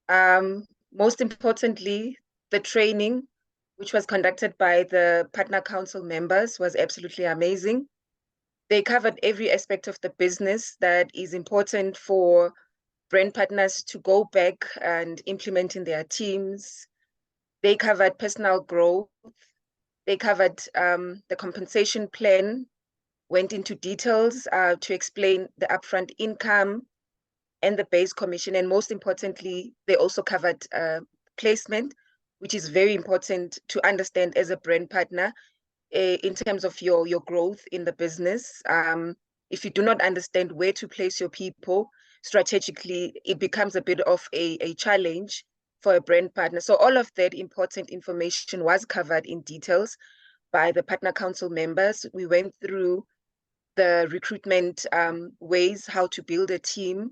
Most importantly, the training, which was conducted by the partner council members, was absolutely amazing. They covered every aspect of the business that is important for brand partners to go back and implement in their teams. They covered personal growth. They covered the compensation plan, went into details to explain the upfront income and the base commission. And most importantly, they also covered placement, which is very important to understand as a brand partner in terms of your growth in the business. If you do not understand where to place your people strategically, it becomes a bit of a challenge for a brand partner. So all of that important information was covered in details by the partner council members. We went through the recruitment ways, how to build a team,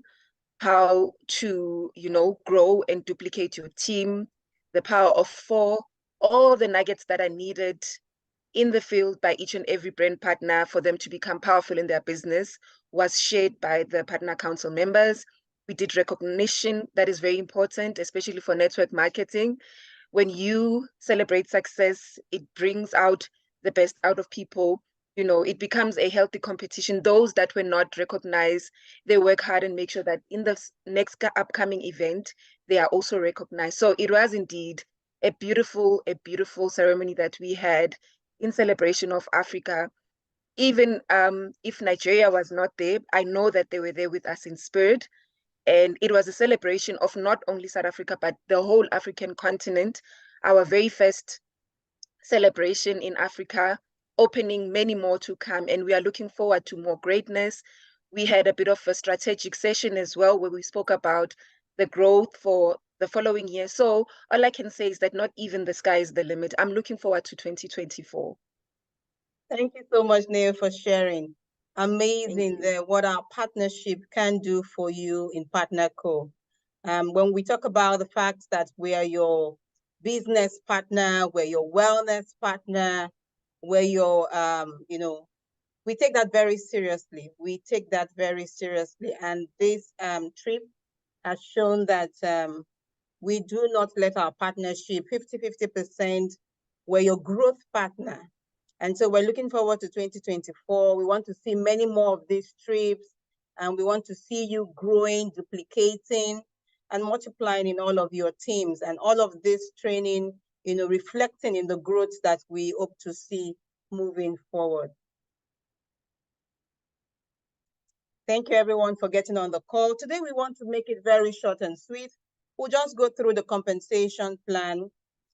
how to, grow and duplicate your team, the power of four, all the nuggets that are needed in the field by each and every brand partner for them to become powerful in their business was shared by the partner council members. We did recognition that is very important, especially for network marketing. When you celebrate success, it brings out the best out of people. It becomes a healthy competition. Those that were not recognized, they work hard and make sure that in the next upcoming event, they are also recognized. So it was indeed a beautiful ceremony that we had in celebration of Africa. Even if Nigeria was not there, I know that they were there with us in spirit. And it was a celebration of not only South Africa, but the whole African continent. Our very first celebration in Africa, opening many more to come. And we are looking forward to more greatness. We had a bit of a strategic session as well, where we spoke about the growth for the following year. So all I can say is that not even the sky is the limit. I'm looking forward to 2024. Thank you so much, Neo, for sharing. Amazing what our partnership can do for you in PartnerCo. When we talk about the fact that we are your business partner, we're your wellness partner, we're your, we take that very seriously. We take that very seriously. And this trip has shown that we do not let our partnership 50-50%. We're your growth partner. And so we're looking forward to 2024. We want to see many more of these trips, and we want to see you growing, duplicating, and multiplying in all of your teams, and all of this training, reflecting in the growth that we hope to see moving forward. Thank you, everyone, for getting on the call. Today, we want to make it very short and sweet. We'll just go through the compensation plan,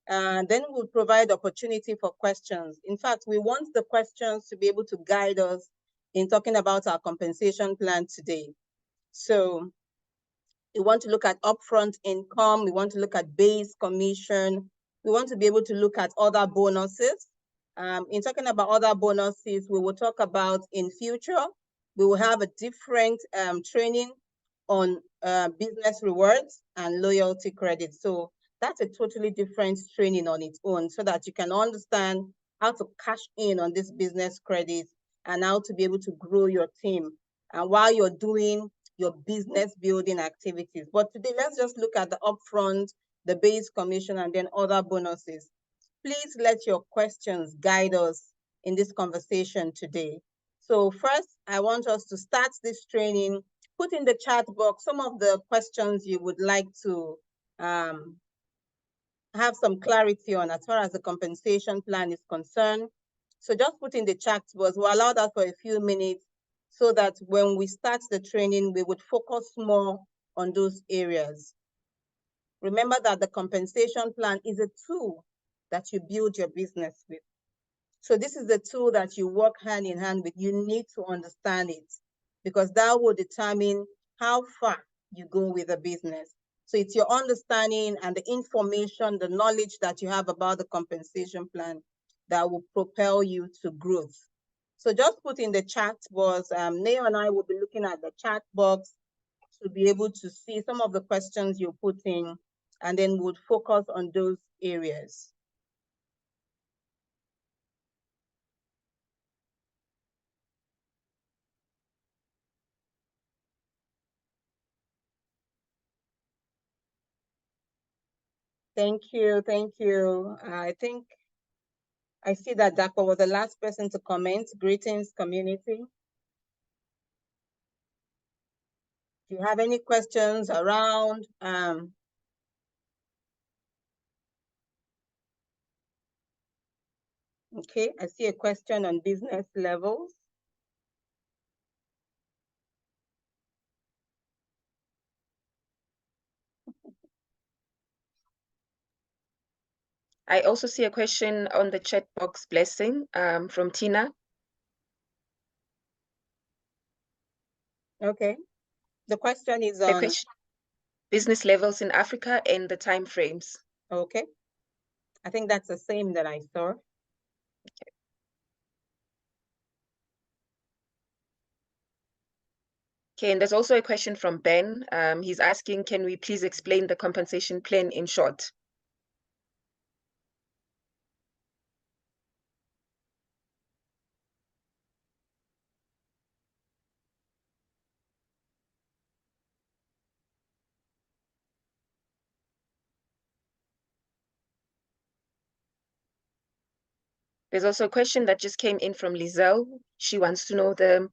and then we'll provide opportunity for questions. In fact, we want the questions to be able to guide us in talking about our compensation plan today. So we want to look at upfront income. We want to look at base commission. We want to be able to look at other bonuses. In talking about other bonuses, we will talk about in future, we will have a different training on business rewards and loyalty credit. So that's a totally different training on its own, so that you can understand how to cash in on this business credit and how to be able to grow your team and while you're doing your business building activities. But today, let's just look at the upfront, the base commission, and then other bonuses. Please let your questions guide us in this conversation today. So first, I want us to start this training. Put in the chat box some of the questions you would like to have some clarity on as far as the compensation plan is concerned. So just put in the chat box. We'll allow that for a few minutes so that when we start the training, we would focus more on those areas. Remember that the compensation plan is a tool that you build your business with. So this is the tool that you work hand in hand with. You need to understand it, because that will determine how far you go with the business. So it's your understanding and the information, the knowledge that you have about the compensation plan that will propel you to growth. So just put in the chat box. Neo and I will be looking at the chat box to be able to see some of the questions you put in, and then we'll focus on those areas. Thank you. Thank you. I think I see that Dapo was the last person to comment. Greetings, community. Do you have any questions around? Okay, I see a question on business levels. I also see a question on the chat box, Blessing, from Tina. Okay. The question is The on question, business levels in Africa and the time frames. okay. I think that's the same that I saw. Okay, and there's also a question from Ben. He's asking, can we please explain the compensation plan in short? There's also a question that just came in from Lizelle. She wants to know the,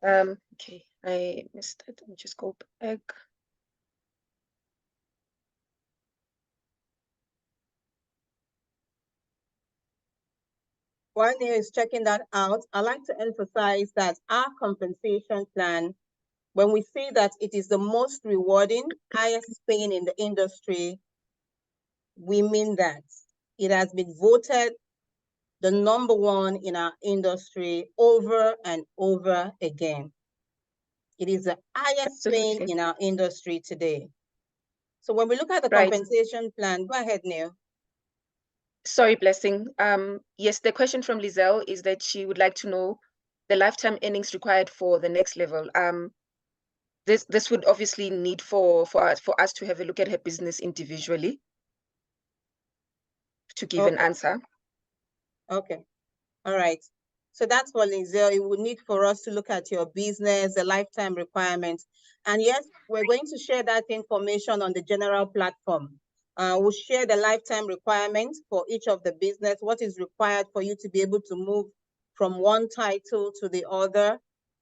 okay, I missed it. Let me just go back. While Neil is checking that out, I'd like to emphasize that our compensation plan, when we say that it is the most rewarding, highest paying in the industry, we mean that. It has been voted the #1 in our industry over and over again. It is the highest paying in our industry today. So when we look at the compensation plan, go ahead, Neil. Sorry, Blessing. Yes, the question from Lizelle is that she would like to know the lifetime earnings required for the next level. This would obviously need for us to have a look at her business individually to give an answer. Okay. All right. So that's what Lizelle, it would need for us to look at your business, the lifetime requirements. And yes, we're going to share that information on the general platform. We'll share the lifetime requirements for each of the business, what is required for you to be able to move from one title to the other.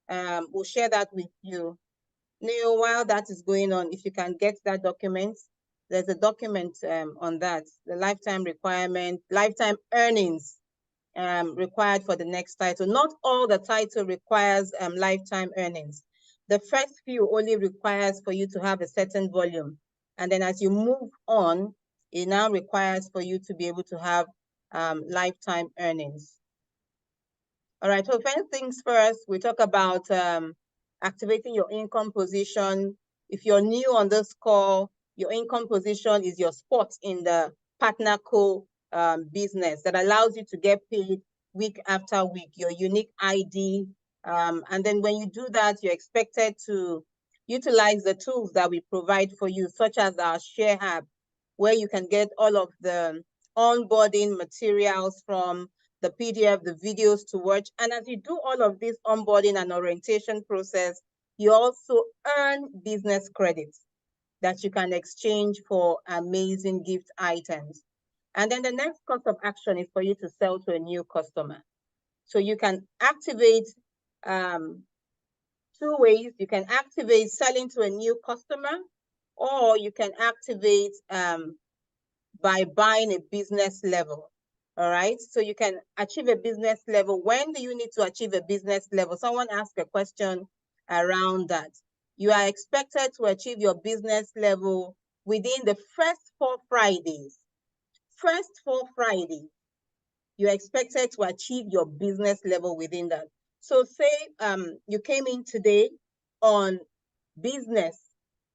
We'll share that with you. Neil, while that is going on, if you can get that document, there's a document on that, the lifetime requirement, lifetime earnings required for the next title. Not all the title requires lifetime earnings. The first few only requires for you to have a certain volume. And then as you move on, it now requires for you to be able to have lifetime earnings. All right, so first things first, we talk about activating your income position. If you're new on this call, your income position is your spot in the PartnerCo business that allows you to get paid week after week, your unique ID. And then when you do that, you're expected to utilize the tools that we provide for you, such as our Share Hub, where you can get all of the onboarding materials from the PDF, the videos to watch. And as you do all of this onboarding and orientation process, you also earn business credits that you can exchange for amazing gift items. And then the next course of action is for you to sell to a new customer. So you can activate 2 ways. You can activate selling to a new customer, or you can activate by buying a business level. All right, so you can achieve a business level. When do you need to achieve a business level? Someone asked a question around that. You are expected to achieve your business level within the first 4 Fridays. First 4 Fridays, you're expected to achieve your business level within that. So say you came in today on business,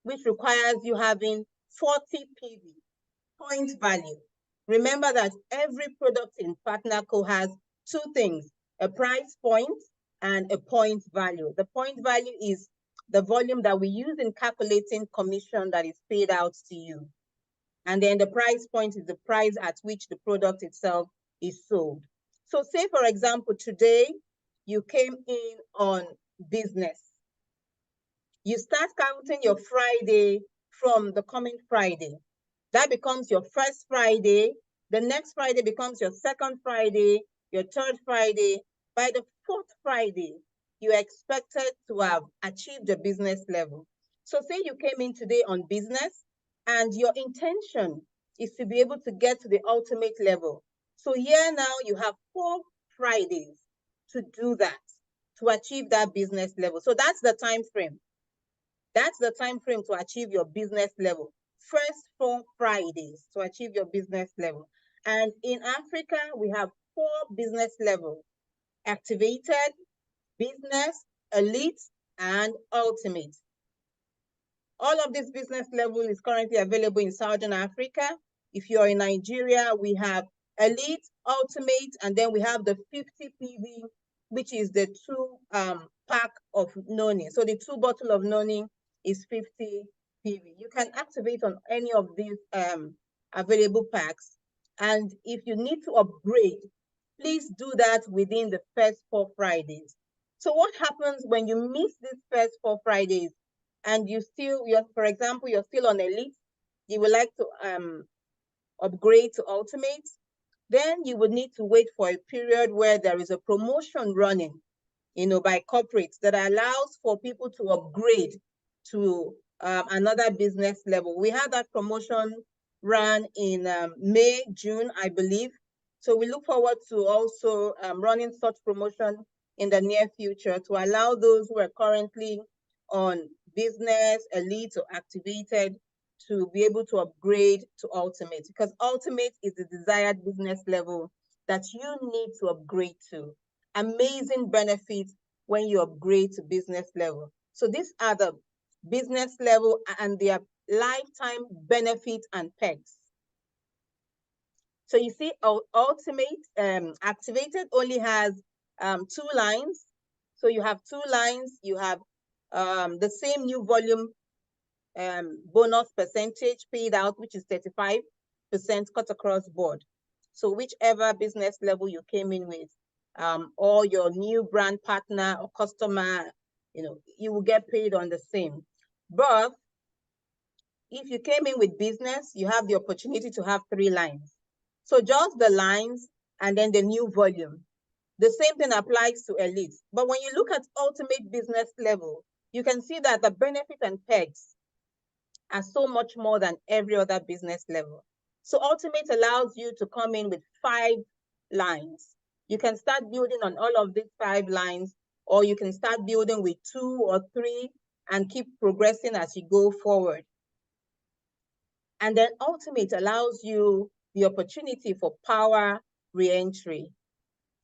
which requires you having 40 PV, point value. Remember that every product in PartnerCo has 2 things, a price point and a point value. The point value is the volume that we use in calculating commission that is paid out to you. And then the price point is the price at which the product itself is sold. So say, for example, today you came in on business. You start counting your Friday from the coming Friday. That becomes your first Friday. The next Friday becomes your second Friday, your third Friday. By the fourth Friday, you are expected to have achieved the business level. So say you came in today on business and your intention is to be able to get to the ultimate level. So here now you have 4 Fridays to do that, to achieve that business level. So that's the time frame. That's the time frame to achieve your business level. First 4 Fridays to achieve your business level. And in Africa, we have 4 business levels: activated, business, elite, and ultimate. All of this business level is currently available in Southern Africa. If you're in Nigeria, we have elite, ultimate, and then we have the 50 PV, which is the 2 pack of noni. So the 2 bottle of noni is 50 PV. You can activate on any of these available packs. And if you need to upgrade, please do that within the first 4 Fridays. So what happens when you miss these first 4 Fridays and for example, you're still on elite, you would like to upgrade to ultimate, then you would need to wait for a period where there is a promotion running, by corporates that allows for people to upgrade to another business level. We had that promotion run in May, June, I believe. So we look forward to also running such promotion in the near future to allow those who are currently on business, elite, or activated to be able to upgrade to ultimate, because ultimate is the desired business level that you need to upgrade to. Amazing benefits when you upgrade to business level. So these are the business level and their lifetime benefits and perks. So you see, ultimate activated only has 2 lines. So you have 2 lines. You have the same new volume bonus percentage paid out, which is 35% cut across board. So whichever business level you came in with, or your new brand partner or customer, you will get paid on the same. But if you came in with business, you have the opportunity to have 3 lines. So just the lines and then the new volume. The same thing applies to elite. But when you look at ultimate business level, you can see that the benefit and perks are so much more than every other business level. So ultimate allows you to come in with 5 lines. You can start building on all of these 5 lines, or you can start building with 2 or 3 and keep progressing as you go forward. And then ultimate allows you the opportunity for power reentry.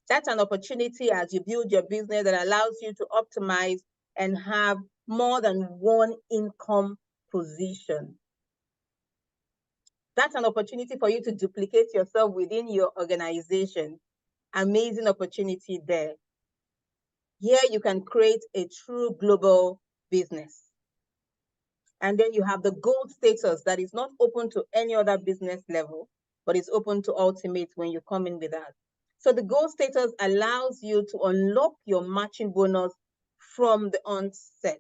That's an opportunity as you build your business that allows you to optimize and have more than one income position. That's an opportunity for you to duplicate yourself within your organization. Amazing opportunity there. Here you can create a true global business. And then you have the gold status that is not open to any other business level, but it's open to ultimate when you come in with that. So the gold status allows you to unlock your matching bonus from the onset.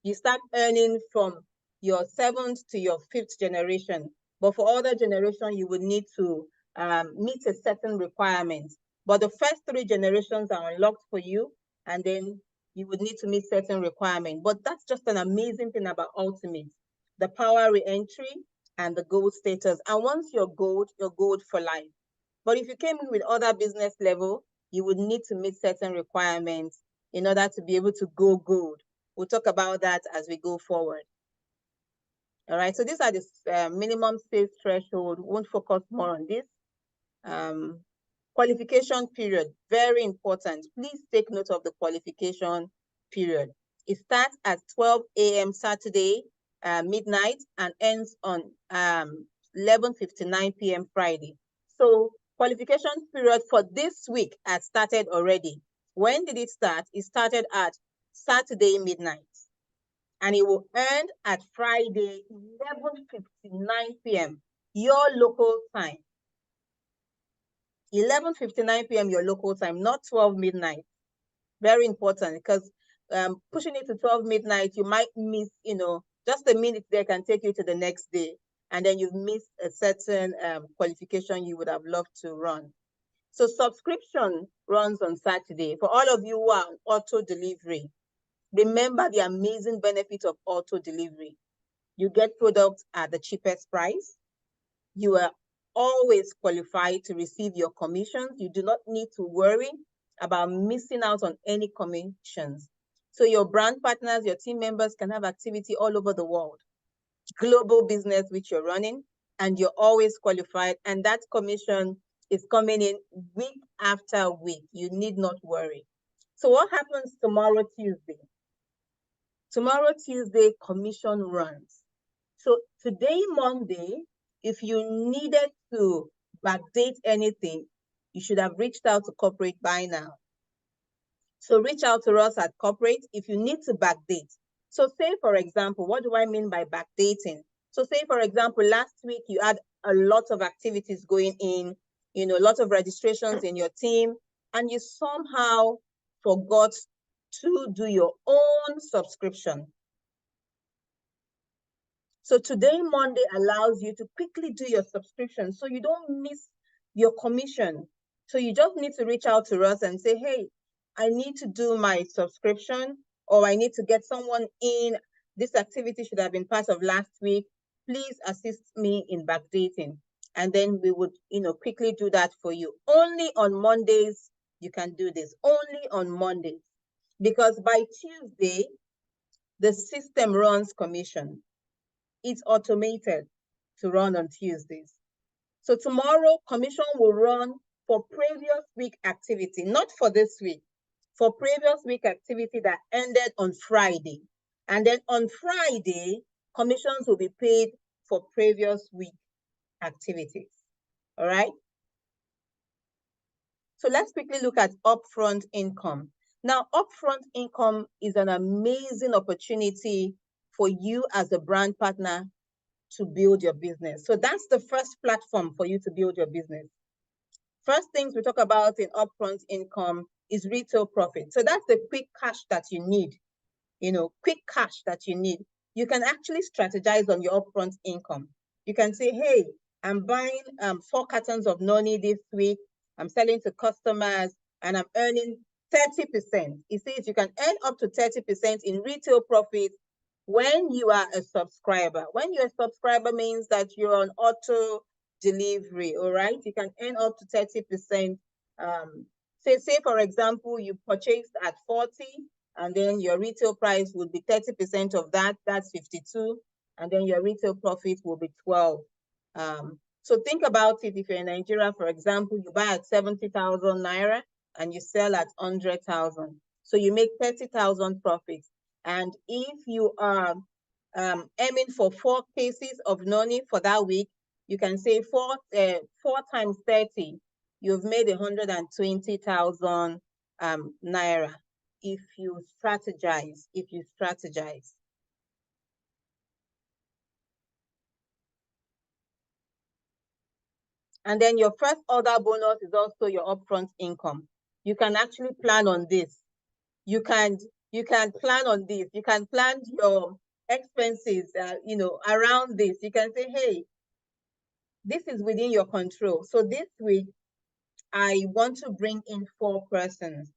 You start earning from your 7th to your 5th generation. But for other generation, you would need to meet a certain requirement. But the first 3 generations are unlocked for you, and then you would need to meet certain requirements. But that's just an amazing thing about ultimate, the power reentry and the gold status. And once you're gold for life. But if you came in with other business level, you would need to meet certain requirements in order to be able to go gold. We'll talk about that as we go forward. All right, so these are the minimum sales threshold. We won't focus more on this. Qualification period, very important. Please take note of the qualification period. It starts at 12 a.m. Saturday, midnight, and ends on 11:59 p.m. Friday. So qualification period for this week has started already. When did it start? It started at Saturday midnight, and it will end at Friday 11:59 p.m. your local time. 11:59 p.m. your local time, not 12 midnight. Very important, because pushing it to 12 midnight, you might miss, the Just a minute there can take you to the next day, and then you've missed a certain qualification you would have loved to run. So subscription runs on Saturday. For all of you who are on auto delivery, remember the amazing benefit of auto delivery. You get products at the cheapest price. You are always qualified to receive your commissions. You do not need to worry about missing out on any commissions. So your brand partners, your team members can have activity all over the world. Global business which you're running, and you're always qualified, and that commission is coming in week after week. You need not worry. So what happens tomorrow, Tuesday? Tomorrow, Tuesday, commission runs. So today, Monday, if you needed to backdate anything, you should have reached out to corporate by now. So reach out to us at corporate if you need to backdate. So say, for example, what do I mean by backdating? So say, for example, last week you had a lot of activities going in, a lot of registrations in your team, and you somehow forgot to do your own subscription. So today, Monday, allows you to quickly do your subscription so you don't miss your commission. So you just need to reach out to us and say, hey, I need to do my subscription, or I need to get someone in. This activity should have been part of last week. Please assist me in backdating. And then we would, quickly do that for you. Only on Mondays, you can do this. Only on Mondays. Because by Tuesday, the system runs commission. It's automated to run on Tuesdays. So tomorrow, commission will run for previous week activity, not for this week, for previous week activity that ended on Friday. And then on Friday, commissions will be paid for previous week activities. All right? So let's quickly look at upfront income. Now, upfront income is an amazing opportunity for you as a brand partner to build your business. So that's the first platform for you to build your business. First things we talk about in upfront income is retail profit. So that's the quick cash that you need, quick cash that you need. You can actually strategize on your upfront income. You can say, hey, I'm buying 4 cartons of noni this week. I'm selling to customers and I'm earning 30%. You see, if you can earn up to 30% in retail profit when you are a subscriber. When you're a subscriber means that you're on auto delivery, all right? You can earn up to 30%. Say, for example, you purchased at 40, and then your retail price would be 30% of that, that's 52, and then your retail profit will be 12. So think about it. If you're in Nigeria, for example, you buy at 70,000 Naira and you sell at 100,000. So you make 30,000 profits. And if you are aiming for 4 cases of noni for that week, you can say 4 times 30, you've made 120,000 Naira if you strategize. And then your first order bonus is also your upfront income. You can actually plan on this. You can plan on this. You can plan your expenses, around this. You can say, hey, this is within your control. So this week, I want to bring in 4 persons.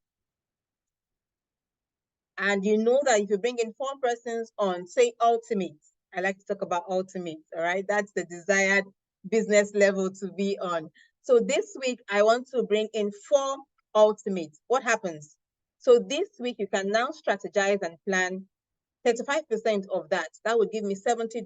And you know that if you bring in 4 persons on, say, Ultimate, I like to talk about Ultimate, all right? That's the desired business level to be on. So this week, I want to bring in 4 Ultimates. What happens? So this week, you can now strategize and plan 35% of that. That would give me $70.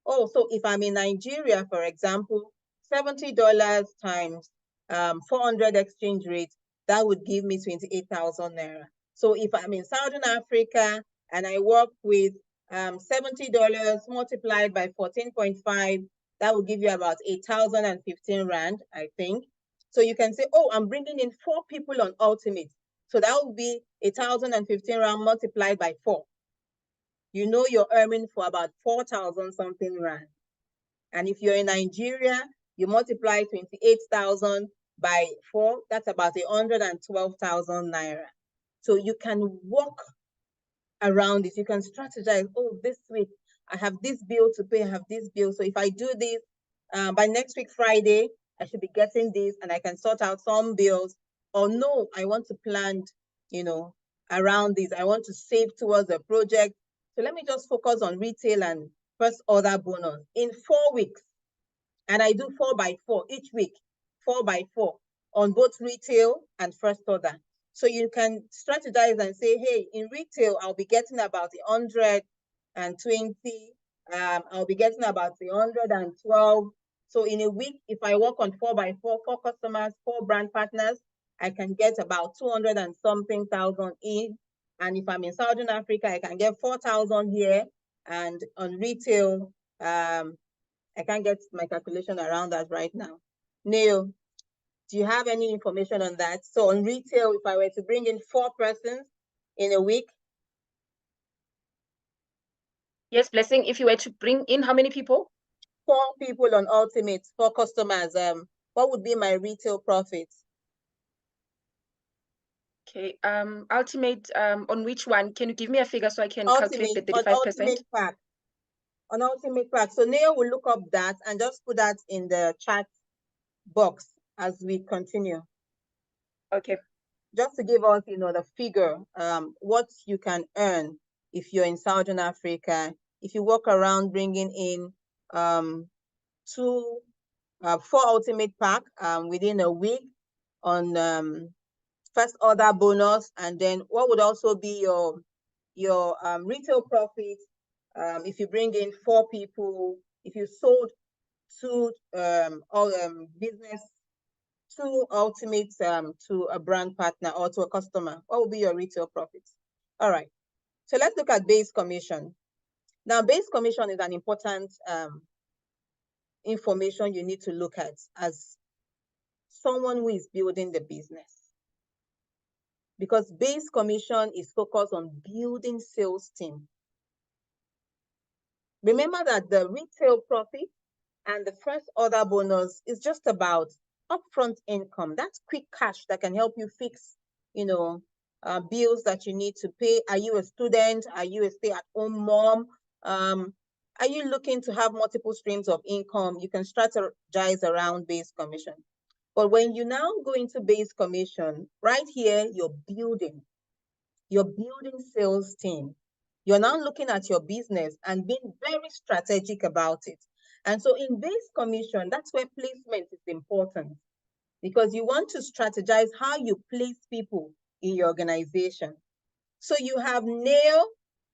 Oh, so if I'm in Nigeria, for example, $70 times 400 exchange rate, that would give me 28,000 Naira. So if I'm in Southern Africa and I work with $70 multiplied by 14.5, that will give you about 8,015 Rand, I think. So you can say, oh, I'm bringing in 4 people on Ultimate. So that would be 8,015 Rand multiplied by 4. You know you're earning for about 4,000 something Rand. And if you're in Nigeria, you multiply 28,000 by 4, that's about 112,000 Naira. So you can walk around it. You can strategize, oh, this week, I have this bill to pay, I have this bill. So if I do this, by next week, Friday, I should be getting this and I can sort out some bills. Or no, I want to plan, you know, around this. I want to save towards a project. So let me just focus on retail and first order bonus in 4 weeks. And I do 4 by 4 each week, 4 by 4 on both retail and first order. So you can strategize and say, hey, in retail, I'll be getting about 120. I'll be getting about 112. So in a week, if I work on 4 by 4, 4 customers, 4 brand partners, I can get about 200 and something thousand in. And if I'm in Southern Africa, I can get 4,000 here. And on retail, I can't get my calculation around that right now. Neil, do you have any information on that? So on retail, if I were to bring in 4 persons in a week. Yes, Blessing, if you were to bring in how many people? 4 people on Ultimate, 4 customers, what would be my retail profits? Okay, Ultimate, on which one? Can you give me a figure so I can calculate the 35%? On Ultimate Pack. On Ultimate Pack. So Neil will look up that and just put that in the chat box as we continue. Okay. Just to give us, the figure, what you can earn if you're in Southern Africa, if you walk around bringing in 4 Ultimate Pack within a week on first order bonus, and then what would also be your retail profit if you bring in 4 people, if you sold 2 business, 2 Ultimates to a brand partner or to a customer, what will be your retail profits? All right, so let's look at base commission. Now, base commission is an important information you need to look at as someone who is building the business, because base commission is focused on building sales team. Remember that the retail profit and the first order bonus is just about upfront income. That's quick cash that can help you fix, bills that you need to pay. Are you a student? Are you a stay-at-home mom? Are you looking to have multiple streams of income? You can strategize around base commission. But when you now go into base commission, right here, you're building sales team. You're now looking at your business and being very strategic about it. And so in base commission, that's where placement is important, because you want to strategize how you place people in your organization. So you have Neil,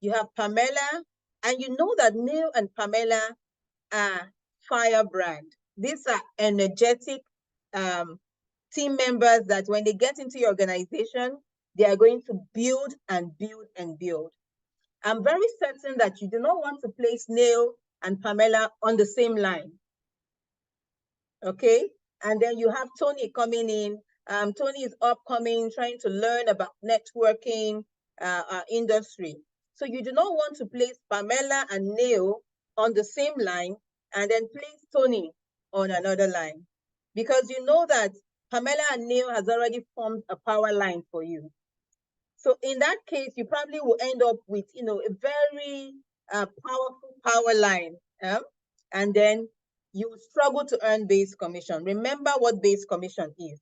you have Pamela, and you know that Neil and Pamela are firebrand. These are energetic team members that when they get into your organization, they are going to build and build and build. I'm very certain that you do not want to place Neil and Pamela on the same line. Okay? And then you have Tony coming in. Tony is upcoming, trying to learn about networking industry. So you do not want to place Pamela and Neil on the same line and then place Tony on another line, because you know that Pamela and Neil has already formed a power line for you. So in that case, you probably will end up with, a very powerful power line. And then you will struggle to earn base commission. Remember what base commission is.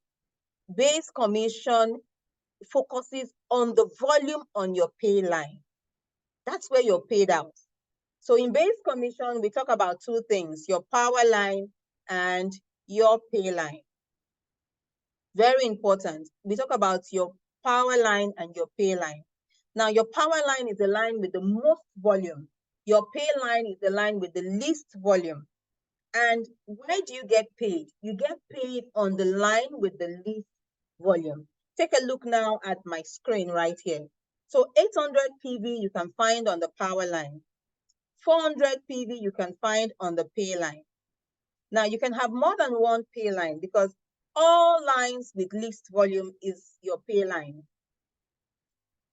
Base commission focuses on the volume on your pay line. That's where you're paid out. So in base commission, we talk about 2 things, your power line and your pay line. Very important. We talk about your power line and your pay line. Now, your power line is the line with the most volume. Your pay line is the line with the least volume. And where do you get paid? You get paid on the line with the least volume. Take a look now at my screen right here. So 800 PV you can find on the power line. 400 PV you can find on the pay line. Now, you can have more than one pay line, because all lines with least volume is your pay line.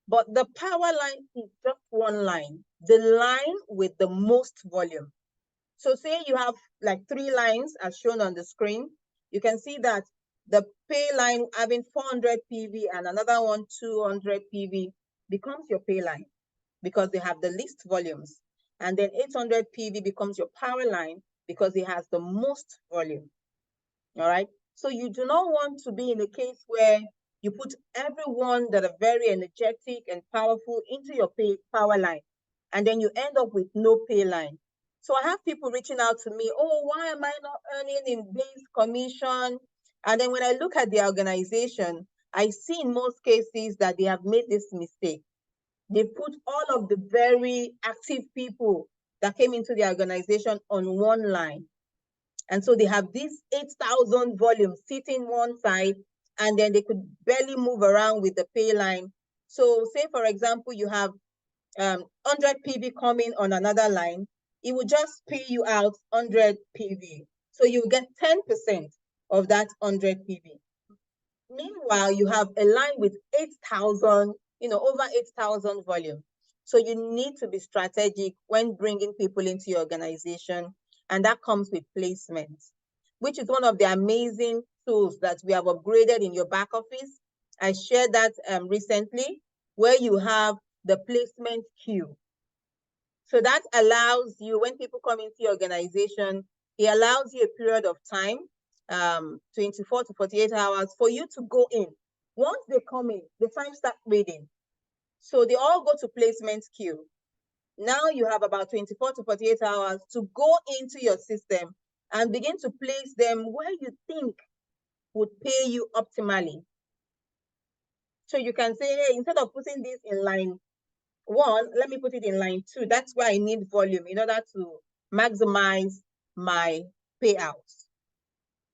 But the power line is just one line, the line with the most volume. So say you have like 3 lines as shown on the screen. You can see that the pay line having 400 PV and another one 200 PV becomes your pay line, because they have the least volumes. And then 800 PV becomes your power line because it has the most volume. All right. So you do not want to be in a case where you put everyone that are very energetic and powerful into your power line, and then you end up with no pay line. So I have people reaching out to me, oh, why am I not earning in base commission? And then when I look at the organization, I see in most cases that they have made this mistake. They put all of the very active people that came into the organization on one line. And so they have this 8,000 volume sitting one side, and then they could barely move around with the pay line. So say, for example, you have 100 PV coming on another line, it will just pay you out 100 PV. So you get 10% of that 100 PV. Meanwhile, you have a line with 8,000, over 8,000 volume. So you need to be strategic when bringing people into your organization. And that comes with placement, which is one of the amazing tools that we have upgraded in your back office. I shared that recently, where you have the placement queue. So that allows you, when people come into your organization, it allows you a period of time, 24 to 48 hours, for you to go in. Once they come in, the time starts reading. So they all go to placement queue. Now you have about 24 to 48 hours to go into your system and begin to place them where you think would pay you optimally. So you can say, hey, instead of putting this in line 1, let me put it in line 2. That's why I need volume in order to maximize my payouts.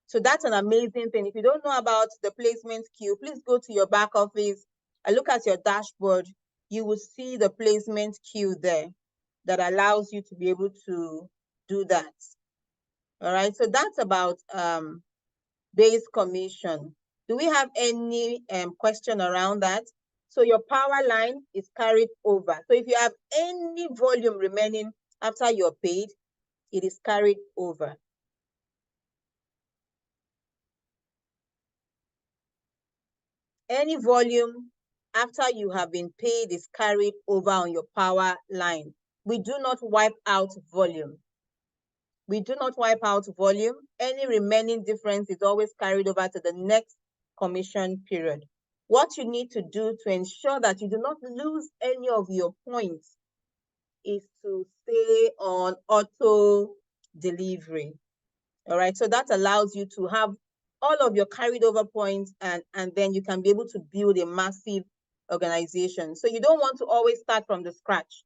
So that's an amazing thing. If you don't know about the placement queue, please go to your back office and look at your dashboard. You will see the placement queue there that allows you to be able to do that. All right, so that's about base commission. Do we have any question around that? So your power line is carried over. So if you have any volume remaining after you're paid, it is carried over. Any volume after you have been paid is carried over on your power line. We do not wipe out volume. We do not wipe out volume. Any remaining difference is always carried over to the next commission period. What you need to do to ensure that you do not lose any of your points is to stay on auto delivery. All right, so that allows you to have all of your carried over points, and then you can be able to build a massive organization. So you don't want to always start from the scratch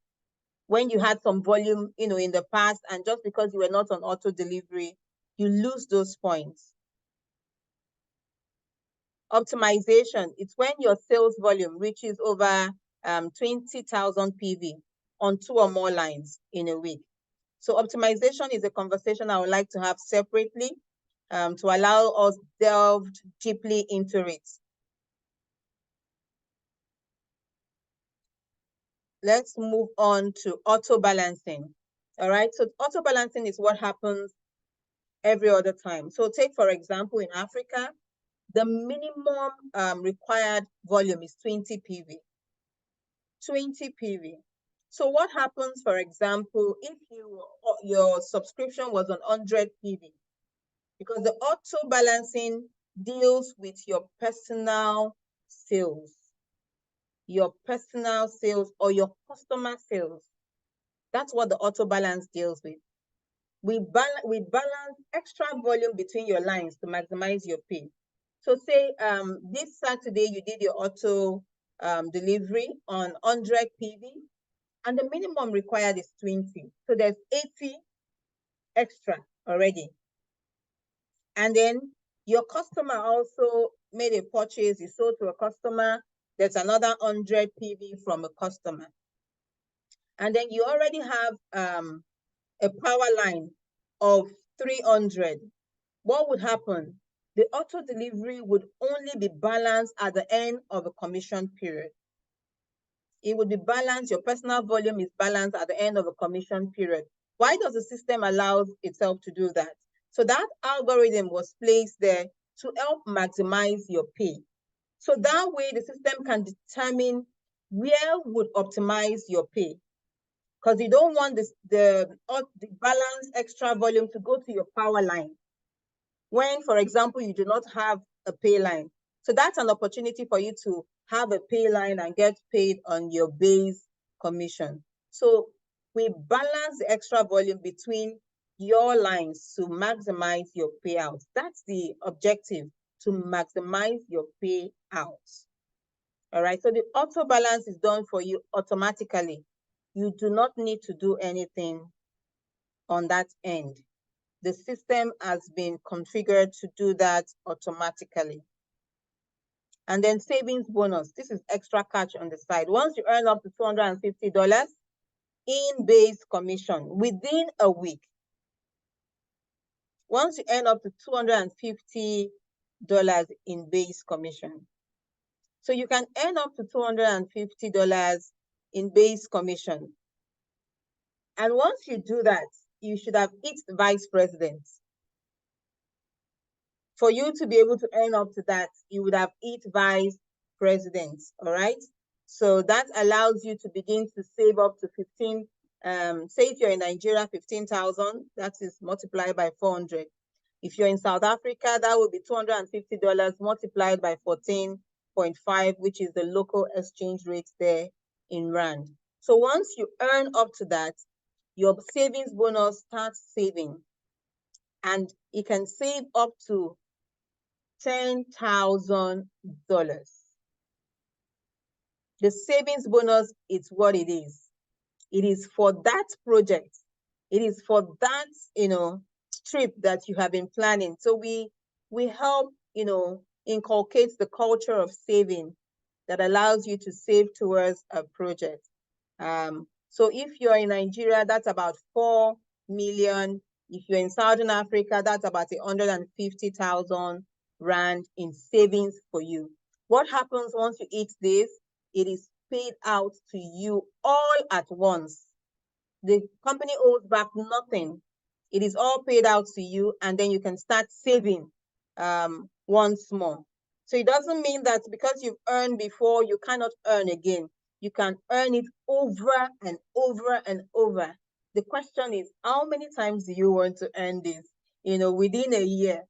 when you had some volume, in the past, and just because you were not on auto delivery, you lose those points. Optimization, it's when your sales volume reaches over 20,000 PV on 2 or more lines in a week. So optimization is a conversation I would like to have separately to allow us delve deeply into it. Let's move on to auto balancing. All right, so auto balancing is what happens every other time. So take, for example, in Africa, the minimum required volume is 20 PV. 20 PV. So what happens, for example, if your subscription was on 100 PV? Because the auto balancing deals with your personal sales. Your personal sales or your customer sales. That's what the auto balance deals with. We balance extra volume between your lines to maximize your pay. So say this Saturday you did your auto delivery on 100 PV, and the minimum required is 20. So there's 80 extra already. And then your customer also made a purchase, you sold to a customer, there's another 100 PV from a customer. And then you already have a power line of 300. What would happen? The auto delivery would only be balanced at the end of a commission period. It would be balanced, your personal volume is balanced at the end of a commission period. Why does the system allow itself to do that? So that algorithm was placed there to help maximize your pay. So that way the system can determine where would optimize your pay. because you don't want the balance extra volume to go to your power line when, for example, you do not have a pay line. So that's an opportunity for you to have a pay line and get paid on your base commission. So we balance the extra volume between your lines to maximize your payouts. That's the objective, to maximize your payouts. All right, so the auto balance is done for you automatically. You do not need to do anything on that end. The system has been configured to do that automatically. And then savings bonus. This is extra cash on the side. Once you earn up to $250 in base commission within a week, once you earn up to $250 in base commission. So you can earn up to $250 in base commission. And once you do that, you should have hit the vice president. For you to be able to earn up to that, you would have hit vice president, all right? So that allows you to begin to save up to 15, say if you're in Nigeria, 15,000, that is multiplied by 400. If you're in South Africa, that would be $250 multiplied by 14.5, which is the local exchange rate there in Rand. So once you earn up to that, your savings bonus starts saving. And you can save up to $10,000. The savings bonus is what it is. It is for that project. It is for that, trip that you have been planning. So we help, inculcate the culture of saving that allows you to save towards a project. So if you're in Nigeria, that's about 4 million. If you're in Southern Africa, that's about 150,000 Rand in savings for you. What happens once you eat this? It is paid out to you all at once. The company owes back nothing. It is all paid out to you, and then you can start saving once more. So it doesn't mean that because you've earned before, you cannot earn again. You can earn it over and over and over. The question is, how many times do you want to earn this? Within a year,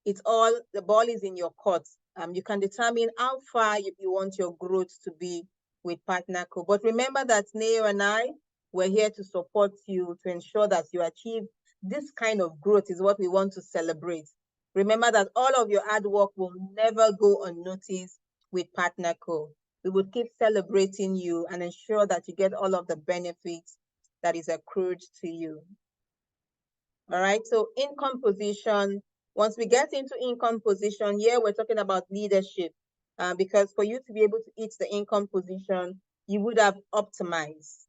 the ball is in your court. You can determine how far you want your growth to be with PartnerCo. But remember that Neo and I, we're here to support you to ensure that you achieve this kind of growth is what we want to celebrate. Remember that all of your hard work will never go unnoticed with PartnerCo. We will keep celebrating you and ensure that you get all of the benefits that is accrued to you. All right, so income position. Once we get into income position, here we're talking about leadership, because for you to be able to hit the income position, you would have optimized.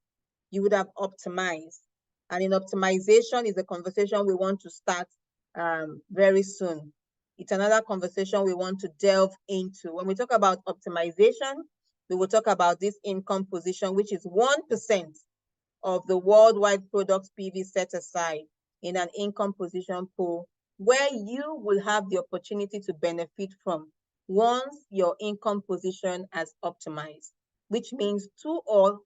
And in optimization is a conversation we want to start very soon. It's another conversation we want to delve into. When we talk about optimization, we will talk about this income position, which is 1% of the worldwide product PV set aside in an income position pool, where you will have the opportunity to benefit from once your income position has optimized, which means two or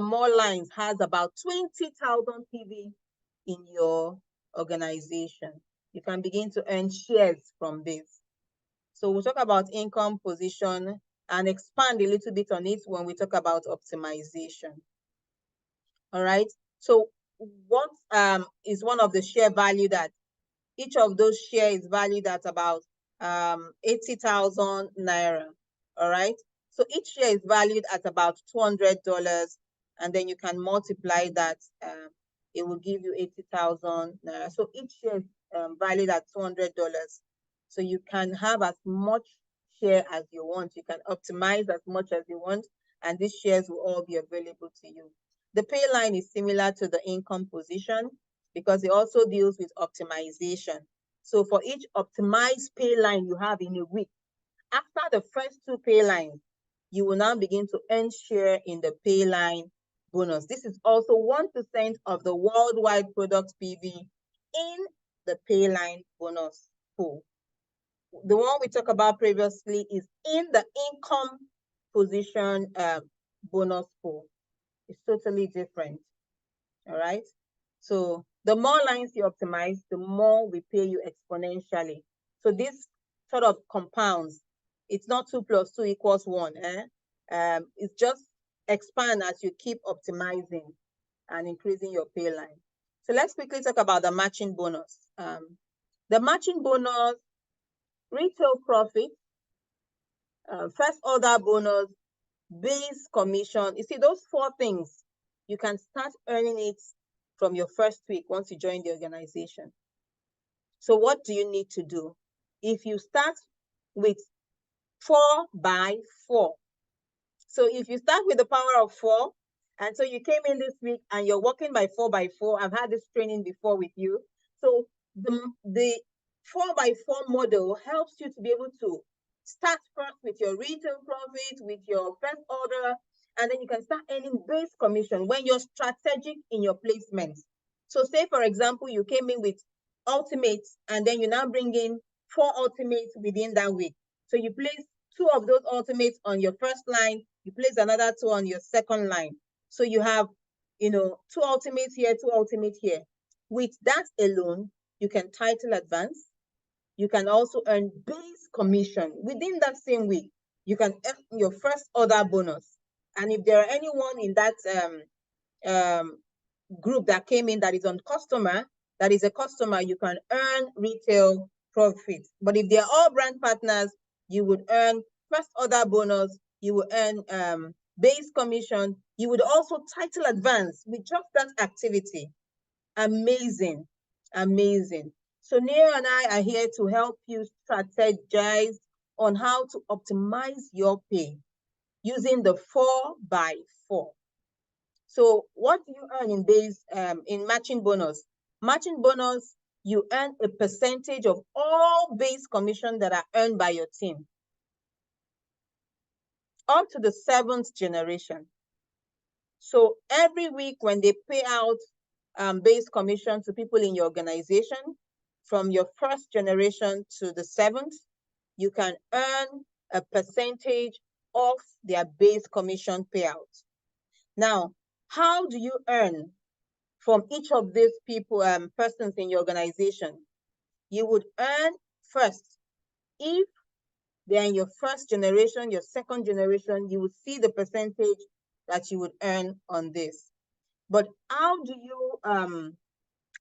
more lines has about 20,000 PV in your organization. You can begin to earn shares from this. So we'll talk about income position and expand a little bit on it when we talk about optimization. All right. So what is one of the share value that each of those shares is valued at about 80,000 Naira. All right. So each share is valued at about $200, and then you can multiply that. It will give you 80,000 Naira. So each share is valued at $200. So you can have as much share as you want. You can optimize as much as you want, and these shares will all be available to you. The pay line is similar to the income position because it also deals with optimization. So for each optimized pay line you have in a week, after the first two pay lines, you will now begin to earn share in the pay line bonus. This is also 1% of the worldwide product PV in the pay line bonus pool. The one we talked about previously is in the income position bonus pool. is totally different. All right. So the more lines you optimize, the more we pay you exponentially. So this sort of compounds. It's not 2 + 2 = 1. It's just expand as you keep optimizing and increasing your pay line. So let's quickly talk about the matching bonus. The matching bonus, retail profit, first order bonus, base commission. You see, those 4 things, you can start earning it from your first week once you join the organization. So what do you need to do? If you start with 4 by 4, so if you start with the power of 4, and so you came in this week and you're working by 4 by 4, I've had this training before with you. So the 4 by 4 model helps you to be able to start first with your retail profit, with your first order, and then you can start earning base commission when you're strategic in your placements. So say, for example, you came in with ultimates, and then you now bring in 4 ultimates within that week. So you place 2 of those ultimates on your first line, you place another 2 on your second line. So you have, 2 ultimates here, 2 ultimates here. With that alone, you can title advance. You can also earn base commission within that same week. You can earn your first order bonus. And if there are anyone in that group that came in that is on customer, that is a customer, you can earn retail profit. But if they are all brand partners, you would earn first order bonus, you will earn base commission, you would also title advance with just that activity. Amazing, amazing. So Neo and I are here to help you strategize on how to optimize your pay using the 4 by 4. So what do you earn in base in matching bonus? Matching bonus, you earn a percentage of all base commission that are earned by your team, up to the 7th generation. So every week when they pay out base commission to people in your organization, from your first generation to the 7th, you can earn a percentage of their base commission payout. Now, how do you earn from each of these people, persons in your organization? You would earn first, if they're in your first generation, your second generation, you would see the percentage that you would earn on this. But how do you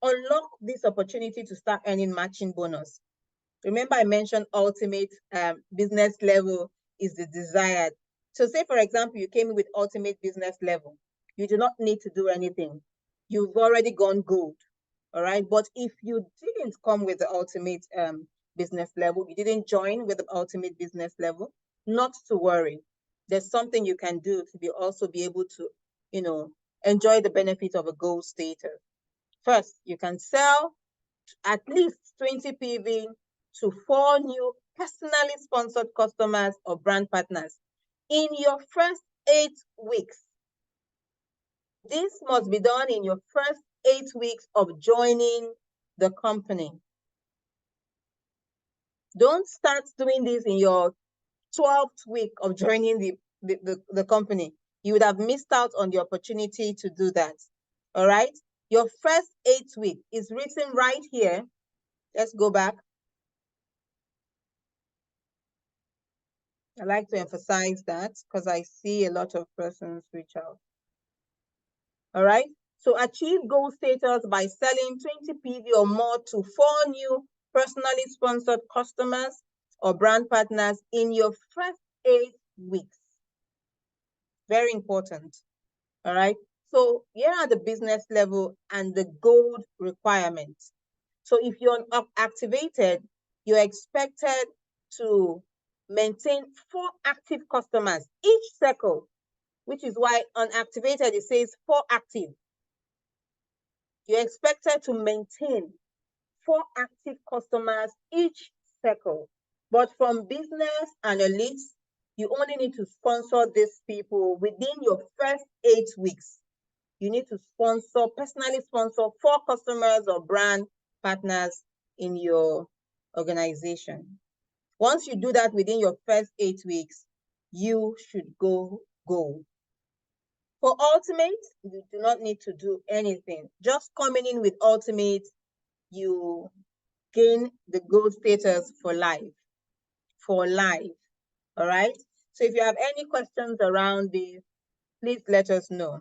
unlock this opportunity to start earning matching bonus? Remember, I mentioned ultimate business level is the desired. So say, for example, you came in with ultimate business level. You do not need to do anything. You've already gone gold, all right? But if you didn't come with the ultimate business level, you didn't join with the ultimate business level, not to worry. There's something you can do to also be able to, enjoy the benefit of a gold status. First, you can sell at least 20 PV to 4 new personally sponsored customers or brand partners in your first 8 weeks. This must be done in your first 8 weeks of joining the company. Don't start doing this in your 12th week of joining the company. You would have missed out on the opportunity to do that. All right? Your first 8 weeks is written right here. Let's go back. I like to emphasize that because I see a lot of persons reach out. All right. So achieve gold status by selling 20 PV or more to 4 new personally sponsored customers or brand partners in your first 8 weeks. Very important. All right. So here are the business level and the gold requirements. So if you're activated, you're expected to maintain 4 active customers each cycle, which is why on activated it says 4 active. You're expected to maintain 4 active customers each cycle. But from business analysts, you only need to sponsor these people within your first 8 weeks. You need to personally sponsor 4 customers or brand partners in your organization. Once you do that within your first 8 weeks, you should go gold. For Ultimate, you do not need to do anything. Just coming in with Ultimate, you gain the gold status for life. For life. All right. So if you have any questions around this, please let us know.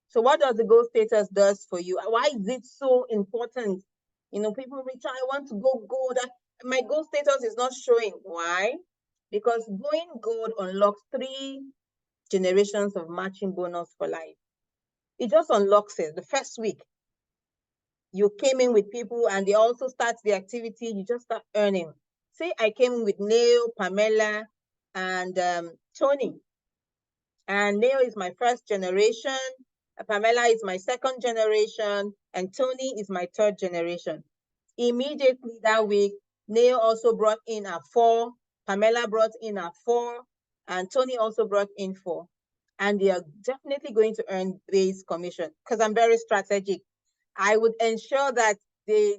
So what does the gold status does for you? Why is it so important? You know, people reach out, I want to go gold. My gold status is not showing. Why? Because going gold unlocks 3 generations of matching bonus for life. It just unlocks it. The first week, you came in with people and they also start the activity, you just start earning. Say I came in with Neil, Pamela, and Tony. And Neil is my first generation, Pamela is my second generation, and Tony is my third generation. Immediately that week, Neil also brought in a 4, Pamela brought in a 4, and Tony also brought in 4. And they are definitely going to earn base commission because I'm very strategic. I would ensure that they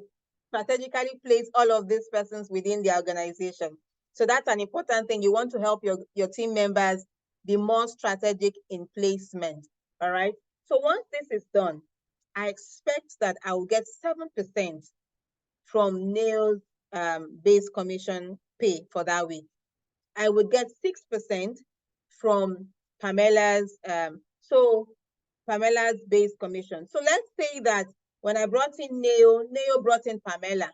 strategically place all of these persons within the organization. So that's an important thing. You want to help your team members be more strategic in placement. All right. So once this is done, I expect that I will get 7% from Neil's base commission pay for that week. I would get 6% from Pamela's, Pamela's base commission. So let's say that when I brought in Neil, Neil brought in Pamela,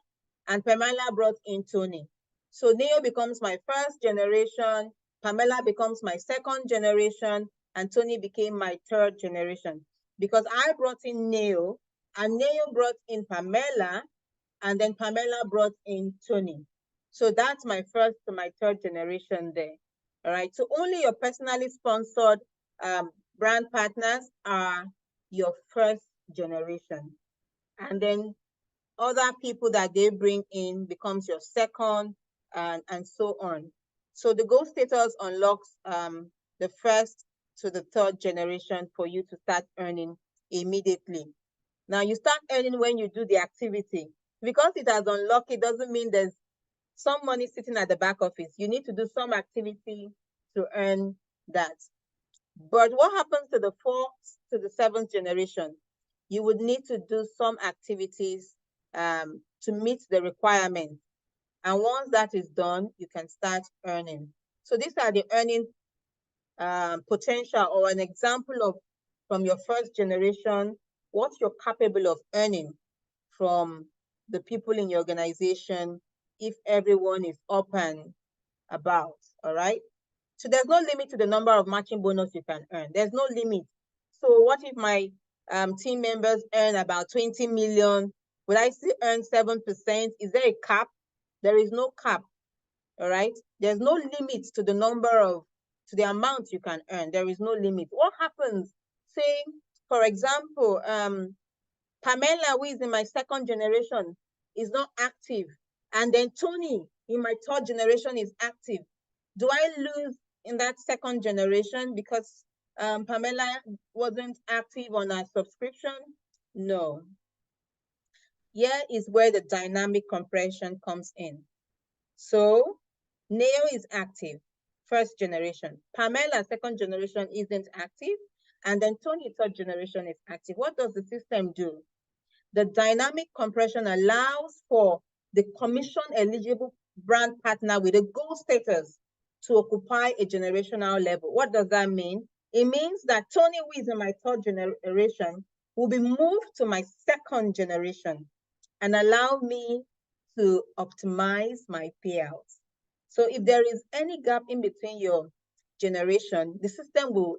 and Pamela brought in Tony. So Neil becomes my first generation, Pamela becomes my second generation, and Tony became my third generation. Because I brought in Neil, and Neil brought in Pamela, and then Pamela brought in Tony. So that's my first to my third generation there. All right. So only your personally sponsored brand partners are your first generation. And then other people that they bring in becomes your second and so on. So the gold status unlocks the first to the third generation for you to start earning immediately. Now you start earning when you do the activity. Because it has unlocked, it doesn't mean there's some money sitting at the back office. You need to do some activity to earn that. But what happens to the 4th to the 7th generation? You would need to do some activities to meet the requirements. And once that is done, you can start earning. So these are the earning potential or an example of from your first generation, what you're capable of earning from the people in your organization if everyone is up and about, all right? So there's no limit to the number of matching bonus you can earn. There's no limit. So what if my team members earn about 20 million? Will I still earn 7%? Is there a cap? There is no cap, all right? There's no limit to the to the amount you can earn. There is no limit. What happens, say, for example, Pamela, who is in my second generation, is not active. And then Tony, in my third generation, is active. Do I lose in that second generation because Pamela wasn't active on our subscription? No. Here is where the dynamic compression comes in. So Neo is active, first generation. Pamela, second generation, isn't active. And then Tony, third generation, is active. What does the system do? The dynamic compression allows for the commission-eligible brand partner with a gold status to occupy a generational level. What does that mean? It means that Tony, who is in my third generation, will be moved to my second generation and allow me to optimize my payouts. So if there is any gap in between your generation, the system will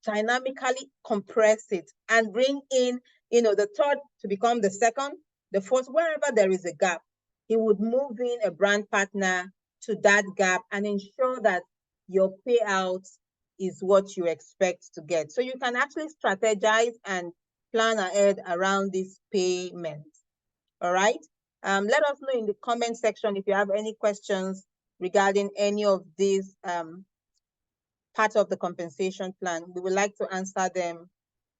dynamically compress it and bring in, the third to become the second, the fourth, wherever there is a gap. It would move in a brand partner to that gap and ensure that your payout is what you expect to get. So you can actually strategize and plan ahead around this payment. All right. Let us know in the comment section if you have any questions regarding any of these part of the compensation plan. We would like to answer them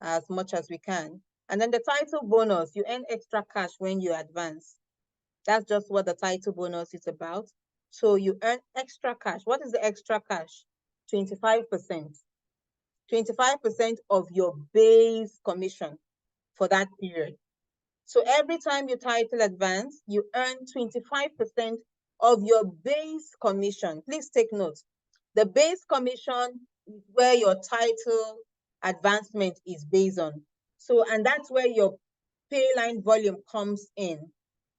as much as we can. And then the title bonus, you earn extra cash when you advance. That's just what the title bonus is about. So you earn extra cash. What is the extra cash? 25%. 25% of your base commission for that period. So every time you title advance, you earn 25% of your base commission. Please take note. The base commission is where your title advancement is based on. So, and that's where your pay line volume comes in.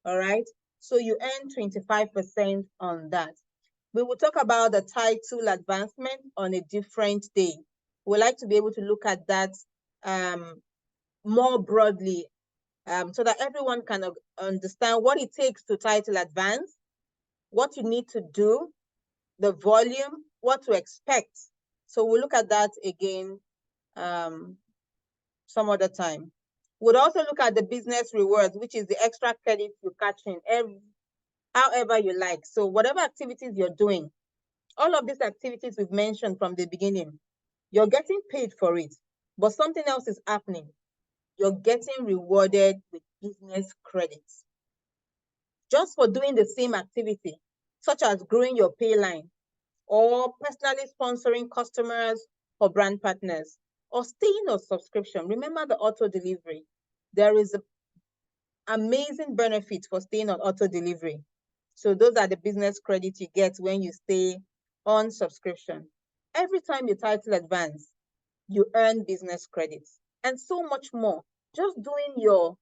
All right. So you earn 25% on that. We will talk about the title advancement on a different day. We like to be able to look at that more broadly so that everyone can understand what it takes to title advance, what you need to do, the volume, what to expect. So we'll look at that again some other time. We'll also look at the business rewards, which is the extra credit you catch in however you like. So whatever activities you're doing, all of these activities we've mentioned from the beginning, you're getting paid for it, but something else is happening. You're getting rewarded with business credits just for doing the same activity, such as growing your pay line or personally sponsoring customers or brand partners or staying on subscription. Remember the auto delivery. There is an amazing benefit for staying on auto delivery. So those are the business credits you get when you stay on subscription. Every time you title advance, you earn business credits and so much more. Just doing your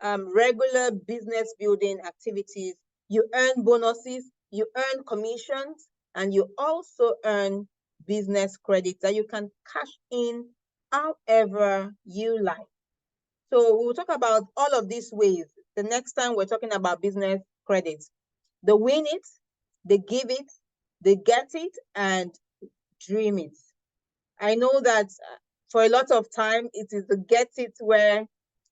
regular business building activities, you earn bonuses, you earn commissions, and you also earn business credits that you can cash in however you like. So we'll talk about all of these ways the next time we're talking about business credits. The win it, the give it, the get it, and dream it. I know that for a lot of time, it is the get it where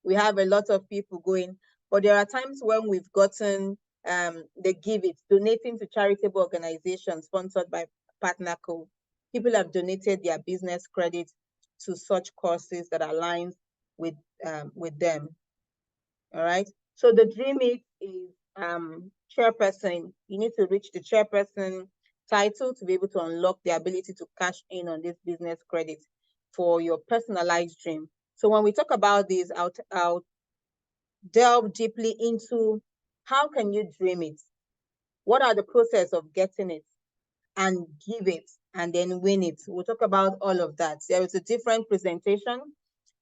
we have a lot of people going, but there are times when we've gotten the give it, donating to charitable organizations sponsored by PartnerCo. People have donated their business credit to such causes that aligns with them. All right. So the dream it is chairperson. You need to reach the chairperson title to be able to unlock the ability to cash in on this business credit for your personalized dream. So when we talk about this, I'll delve deeply into how can you dream it? What are the process of getting it and give it and then win it? We'll talk about all of that. There is a different presentation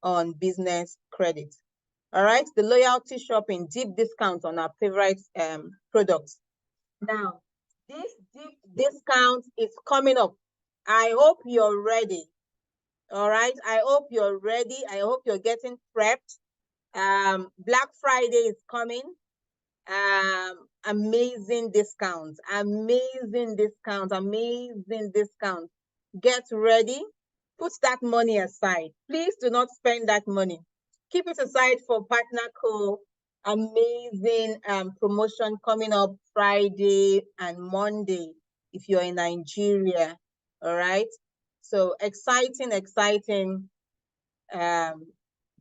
on business credit. All right, the loyalty shopping, deep discounts on our favorite products. Now, this deep discount is coming up. I hope you're ready. All right, I hope you're ready. I hope you're getting prepped. Black Friday is coming. Amazing discounts, amazing discounts, amazing discounts. Get ready. Put that money aside. Please do not spend that money. Keep it aside for PartnerCo. Amazing promotion coming up Friday and Monday if you're in Nigeria. All right. So exciting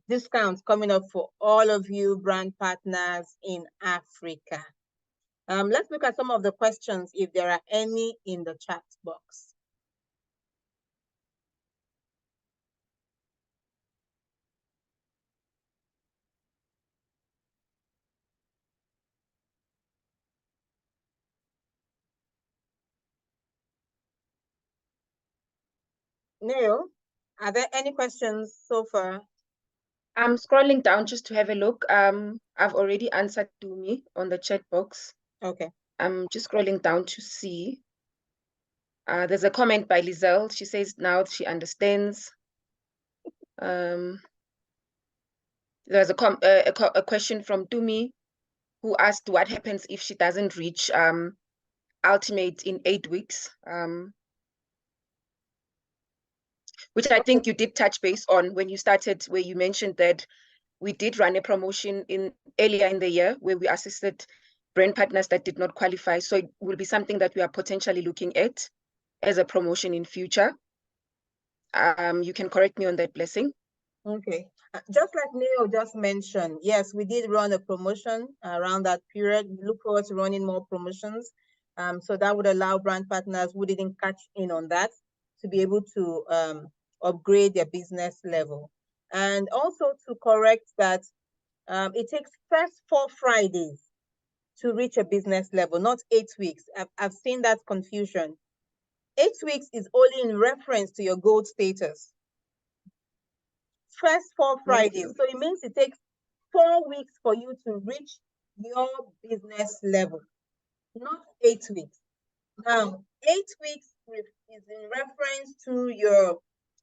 discounts coming up for all of you brand partners in Africa. Let's look at some of the questions if there are any in the chat box. Neil, are there any questions so far? I'm scrolling down just to have a look. I've already answered to me on the chat box. Okay. I'm just scrolling down to see. There's a comment by Lizelle. She says now she understands. There's a question from Tumi, who asked what happens if she doesn't reach ultimate in 8 weeks. Which I think you did touch base on when you started, where you mentioned that we did run a promotion earlier in the year where we assisted brand partners that did not qualify. So it will be something that we are potentially looking at as a promotion in future. You can correct me on that, Blessing. Okay. Just like Neil just mentioned, yes, we did run a promotion around that period. We look forward to running more promotions. So that would allow brand partners who didn't catch in on that to be able to upgrade their business level. And also to correct that, it takes first 4 Fridays to reach a business level, not 8 weeks. I've seen that confusion. 8 weeks is only in reference to your gold status. First 4 Fridays. So it means it takes 4 weeks for you to reach your business level, not 8 weeks. Now, 8 weeks is in reference to your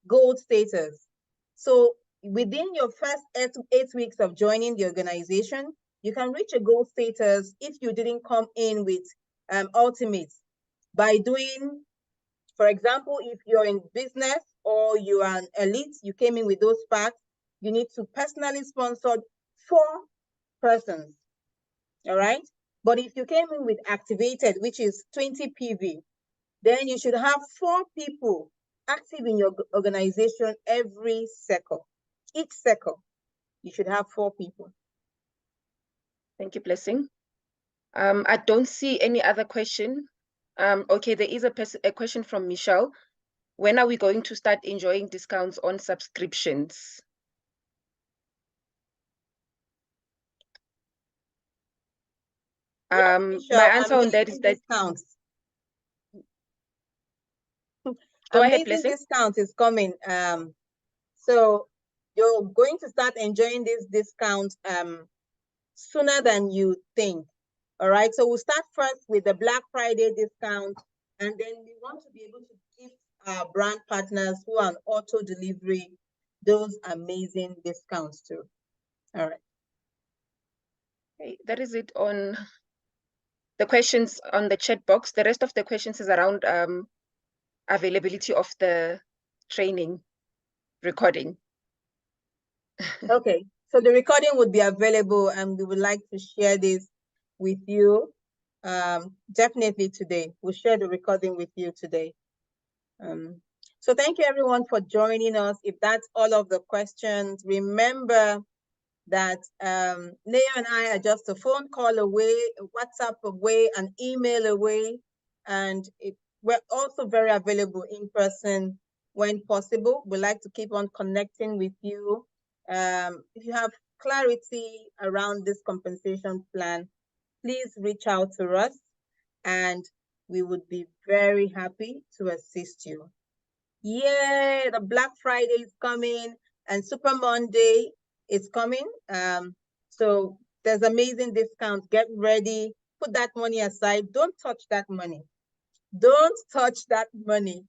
gold status. So within your first 8 weeks of joining the organization, you can reach a gold status if you didn't come in with ultimates by doing, for example, if you're in business or you are an elite, you came in with those facts, you need to personally sponsor 4 persons, all right? But if you came in with activated, which is 20 PV, then you should have 4 people active in your organization every circle. Each circle, you should have 4 people. Thank you, Blessing. I don't see any other question. Okay, there is a question from Michelle. When are we going to start enjoying discounts on subscriptions? Yes, Michelle, my answer on that is that discounts. Go ahead, Amazing Blessing. discount is coming. So you're going to start enjoying this discount sooner than you think. All right. So we'll start first with the Black Friday discount, and then we want to be able to give our brand partners who are on auto delivery those amazing discounts too. All right. Okay, that is it on the questions on the chat box. The rest of the questions is around availability of the training recording. Okay, so the recording would be available, and we would like to share this with you definitely today. We'll share the recording with you today. So thank you everyone for joining us. If that's all of the questions, remember that Neo and I are just a phone call away, a WhatsApp away, an email away, and we're also very available in person when possible. We like to keep on connecting with you. If you have clarity around this compensation plan, please reach out to us and we would be very happy to assist you. Yay, the Black Friday is coming and Super Monday is coming. So there's amazing discounts. Get ready, put that money aside. Don't touch that money. Don't touch that money.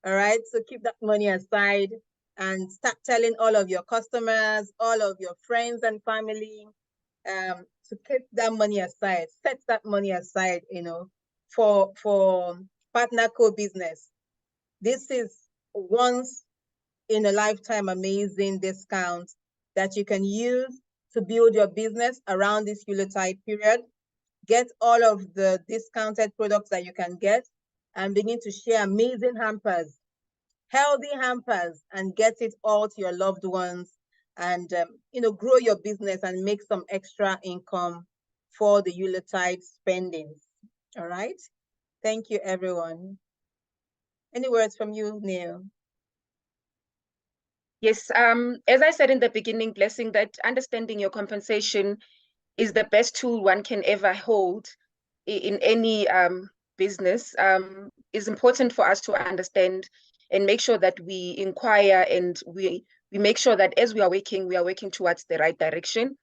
All right, so keep that money aside and start telling all of your customers, all of your friends and family to keep that money aside. Set that money aside, you know, for PartnerCo business. This is once in a lifetime amazing discount that you can use to build your business around this Yuletide period. Get all of the discounted products that you can get and begin to share amazing hampers, healthy hampers, and get it all to your loved ones and you know, grow your business and make some extra income for the Yuletide spendings. All right. Thank you, everyone. Any words from you, Neil? Yes, as I said in the beginning, Blessing, that understanding your compensation is the best tool one can ever hold in any business. It's important for us to understand and make sure that we inquire and we make sure that as we are working towards the right direction.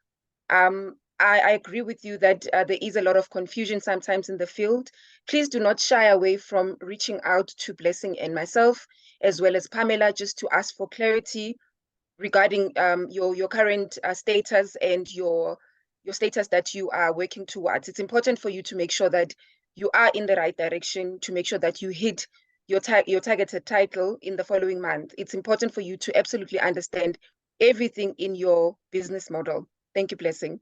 I agree with you that there is a lot of confusion sometimes in the field. Please do not shy away from reaching out to Blessing and myself, as well as Pamela, just to ask for clarity regarding your current status and your status that you are working towards. It's important for you to make sure that you are in the right direction, to make sure that you hit your targeted title in the following month. It's important for you to absolutely understand everything in your business model. Thank you, Blessing.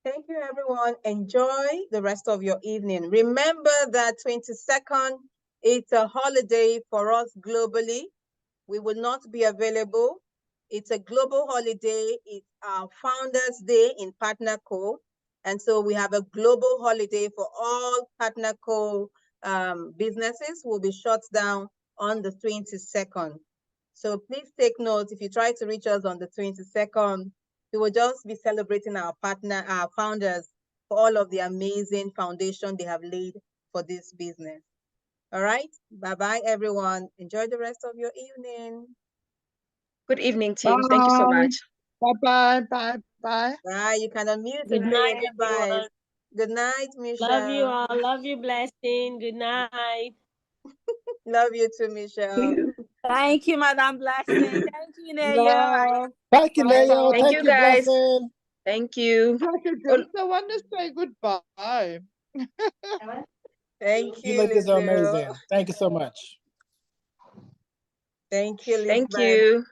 Thank you, everyone. Enjoy the rest of your evening. Remember that 22nd, it's a holiday for us globally. We will not be available. It's a global holiday. It's our Founders Day in PartnerCo. And so we have a global holiday for all PartnerCo businesses will be shut down on the 22nd. So please take note, if you try to reach us on the 22nd, we will just be celebrating our founders for all of the amazing foundation they have laid for this business. All right. Bye-bye, everyone. Enjoy the rest of your evening. Good evening, team. Thank you so much. Bye-bye. Bye-bye. Bye. You can unmute Good and say night, your goodbyes. everyone. Good night, Michelle. Love you all. Love you, Blessing. Good night. Love you too, Michelle. Thank you, Madam Blessing. Thank you, Naya. Bye. Thank you, Leo. Thank Thank you, you, guys. Blessing. Thank you. Just I want to say goodbye. Thank You you, ladies are Lizelle. amazing. Thank you so much. Thank you, Liz. Thank you.